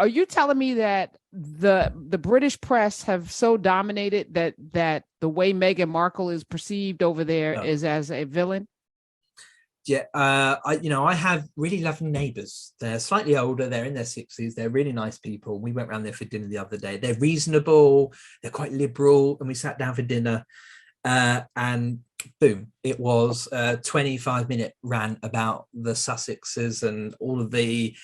are you telling me that the British press have so dominated that the way Meghan Markle is perceived over there is as a villain? Yeah, I have really lovely neighbours. They're slightly older. They're in their 60s. They're really nice people. We went round there for dinner the other day. They're reasonable. They're quite liberal, and we sat down for dinner. And boom, it was a 25-minute rant about the Sussexes and all of the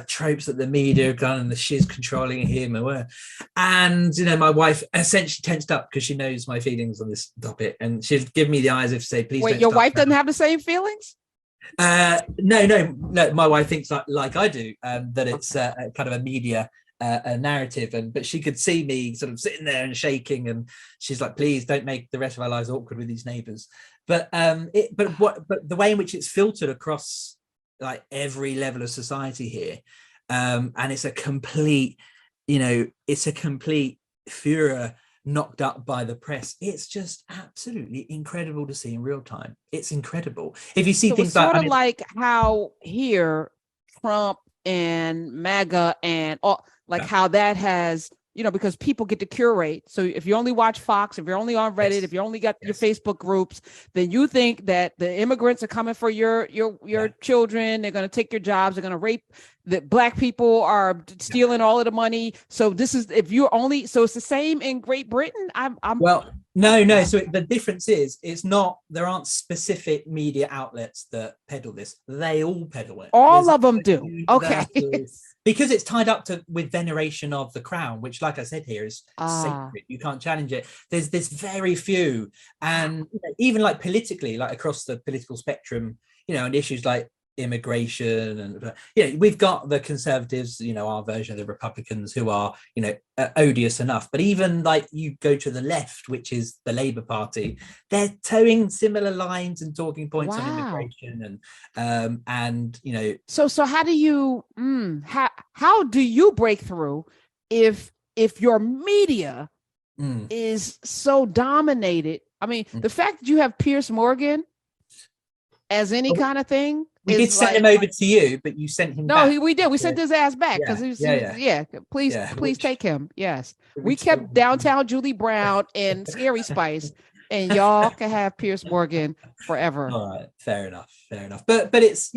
tropes that the media have done and the shiz controlling him and my wife essentially tensed up because she knows my feelings on this topic, and she'd give me the eyes if to say, please. Wait, your wife doesn't have the same feelings? No, my wife thinks like I do, that it's kind of a media a narrative, but she could see me sort of sitting there and shaking, and she's like, please don't make the rest of our lives awkward with these neighbors. But the way in which it's filtered across like every level of society here, and it's a complete furor knocked up by the press. It's just absolutely incredible to see in real time. It's incredible. If you see things sort of like how here Trump and MAGA and all, like how that has, because people get to curate. So if you only watch Fox, if you're only on Reddit, if you only got your Facebook groups, then you think that the immigrants are coming for your children. They're going to take your jobs. They're going to rape. That black people are stealing all of the money. So this is so it's the same in Great Britain. No. So the difference is, there aren't specific media outlets that peddle this. They all peddle it. All of them do. Okay. Because it's tied up with veneration of the crown, which, like I said here, is sacred. You can't challenge it. There's very few, and even like politically, like across the political spectrum, and issues like immigration, and we've got the Conservatives, our version of the Republicans, who are odious enough, but even like you go to the left, which is the Labour Party, they're towing similar lines and talking points on immigration, and so how do you how do you break through if your media is so dominated? I mean, the fact that you have Piers Morgan as any kind of thing. We did send him over to you, but you sent him back. No, we did. We sent his ass back because please take him. Yes. We kept downtown Julie Brown and Scary Spice, and y'all can have Piers Morgan forever. All right, fair enough. But it's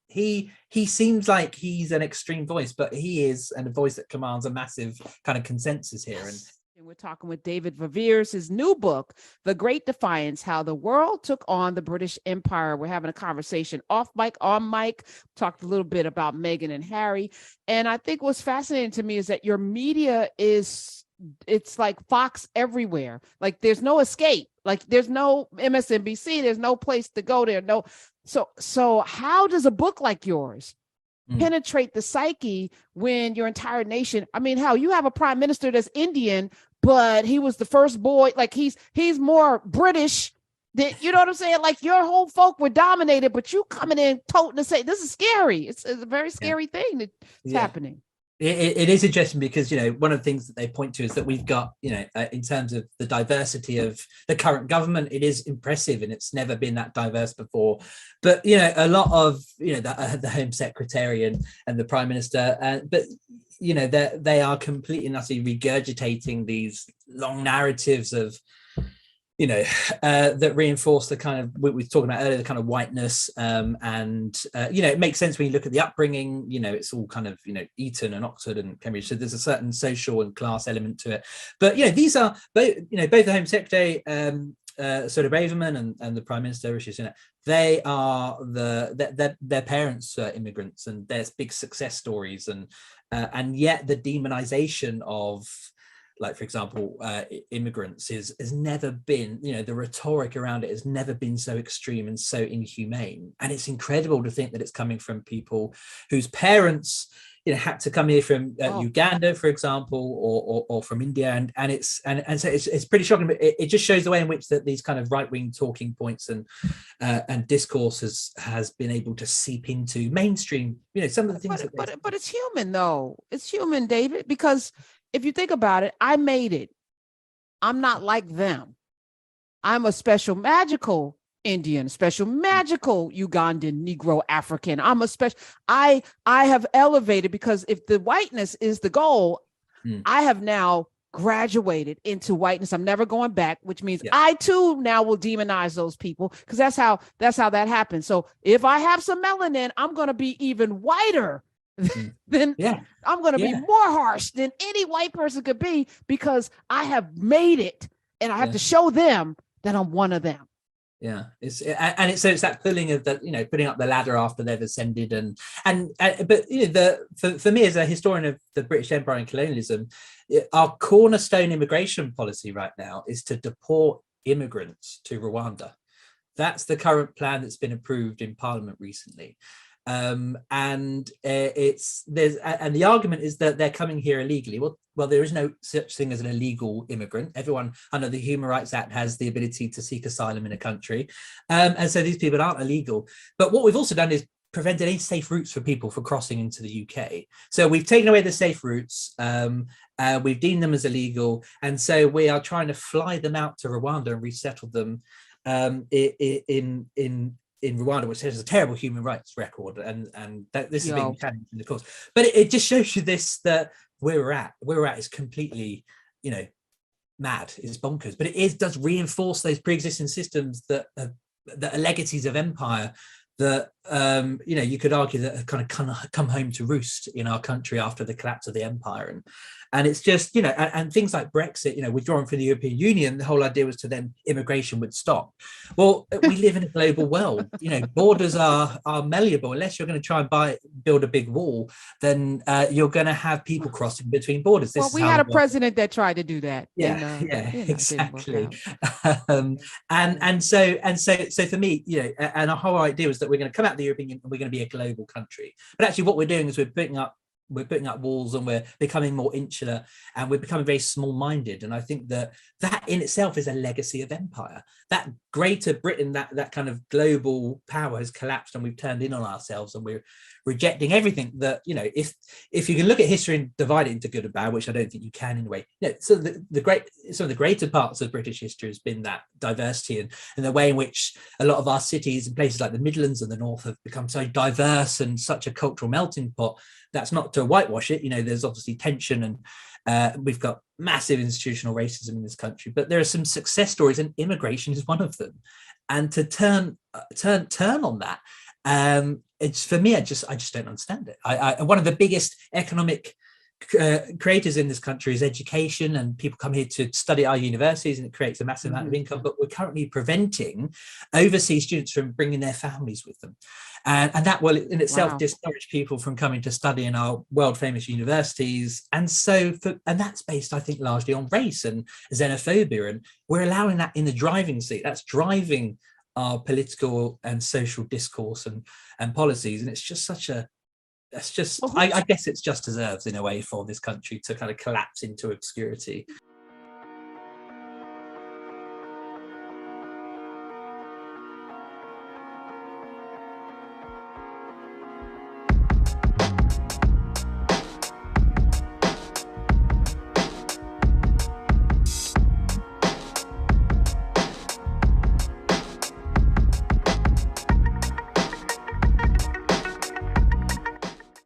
he seems like he's an extreme voice, but he is a voice that commands a massive kind of consensus here. And we're talking with David Veevers, his new book, The Great Defiance, How the World Took on the British Empire. We're having a conversation off mic, on mic, talked a little bit about Meghan and Harry. And I think what's fascinating to me is that your media it's like Fox everywhere. Like there's no escape. Like there's no MSNBC. There's no place to go there. No. So how does a book like yours penetrate the psyche when your entire nation, I mean, hell, you have a prime minister that's Indian, but he was the first boy, like he's more British than, you know what I'm saying? Like your whole folk were dominated, but you coming in toting to say, this is scary. It's a very scary thing that's happening. It is interesting because, one of the things that they point to is that we've got, in terms of the diversity of the current government, it is impressive and it's never been that diverse before. But, a lot of, the Home Secretary and the Prime Minister, but, they are completely and utterly regurgitating these long narratives of, that reinforce the kind of, we were talking about earlier, the kind of whiteness, it makes sense when you look at the upbringing, it's all kind of, Eton and Oxford and Cambridge, so there's a certain social and class element to it. But, these are both, both the Home Secretary, sort of Braverman and the Prime Minister, Rishi Sunak, they are their parents are immigrants, and there's big success stories, and yet the demonization of, like, for example, immigrants has never been, the rhetoric around it has never been so extreme and so inhumane. And it's incredible to think that it's coming from people whose parents, had to come here from Uganda, for example, or from India, and so it's pretty shocking. But it just shows the way in which that these kind of right-wing talking points and discourse has been able to seep into mainstream. Some of the things. But it's human, though. It's human, David, because if you think about it, I made it. I'm not like them. I'm a special, magical Indian, special magical Ugandan, Negro, African. I'm a special. I have elevated because if the whiteness is the goal, I have now graduated into whiteness. I'm never going back, which means I too now will demonize those people because that's how that happens. So if I have some melanin, I'm going to be even whiter than I'm going to be more harsh than any white person could be because I have made it and I have to show them that I'm one of them. Yeah, it's that pulling of the, you know, putting up the ladder after they've ascended, but you know, for me as a historian of the British Empire and colonialism, our cornerstone immigration policy right now is to deport immigrants to Rwanda. That's the current plan that's been approved in Parliament recently. And the argument is that they're coming here illegally. Well, there is no such thing as an illegal immigrant. Everyone under the Human Rights Act has the ability to seek asylum in a country, and so these people aren't illegal. But what we've also done is prevented any safe routes for people for crossing into the UK. So we've taken away the safe routes. We've deemed them as illegal, and so we are trying to fly them out to Rwanda and resettle them in Rwanda, which has a terrible human rights record, and that this is being challenged in the course. But it just shows you this, that where we're at is completely, you know, mad. It's bonkers. But it does reinforce those pre-existing systems that are legacies of empire that you know, you could argue that have kind of come home to roost in our country after the collapse of the empire. And it's just, you know, and things like Brexit, you know, withdrawing from the European Union, the whole idea was to then immigration would stop. Well, we live in a global world. You know, borders are malleable. Unless you're going to try and build a big wall, then you're going to have people crossing between borders. We had a president that tried to do that. Exactly. And so for me, you know, and our whole idea was that we're going to come out of the European Union and we're going to be a global country. But actually, what we're doing is we're putting up walls, and we're becoming more insular, and we're becoming very small-minded. And I think that in itself is a legacy of empire. That Greater Britain, that kind of global power has collapsed, and we've turned in on ourselves, and we're rejecting everything that, you know, if you can look at history and divide it into good and bad, which I don't think you can in a way. You know, so some of the greater parts of British history has been that diversity and the way in which a lot of our cities and places like the Midlands and the North have become so diverse and such a cultural melting pot. That's not to whitewash it. You know, there's obviously tension, and we've got massive institutional racism in this country, but there are some success stories, and immigration is one of them. And to turn on that, it's, for me, I just don't understand it. One of the biggest economic creators in this country is education, and people come here to study at our universities, and it creates a massive amount of income. But we're currently preventing overseas students from bringing their families with them, and that will in itself discourage people from coming to study in our world famous universities. And that's based, I think, largely on race and xenophobia, and we're allowing that in the driving seat. That's driving our political and social discourse and policies. And it's just I guess it's just deserves in a way for this country to kind of collapse into obscurity.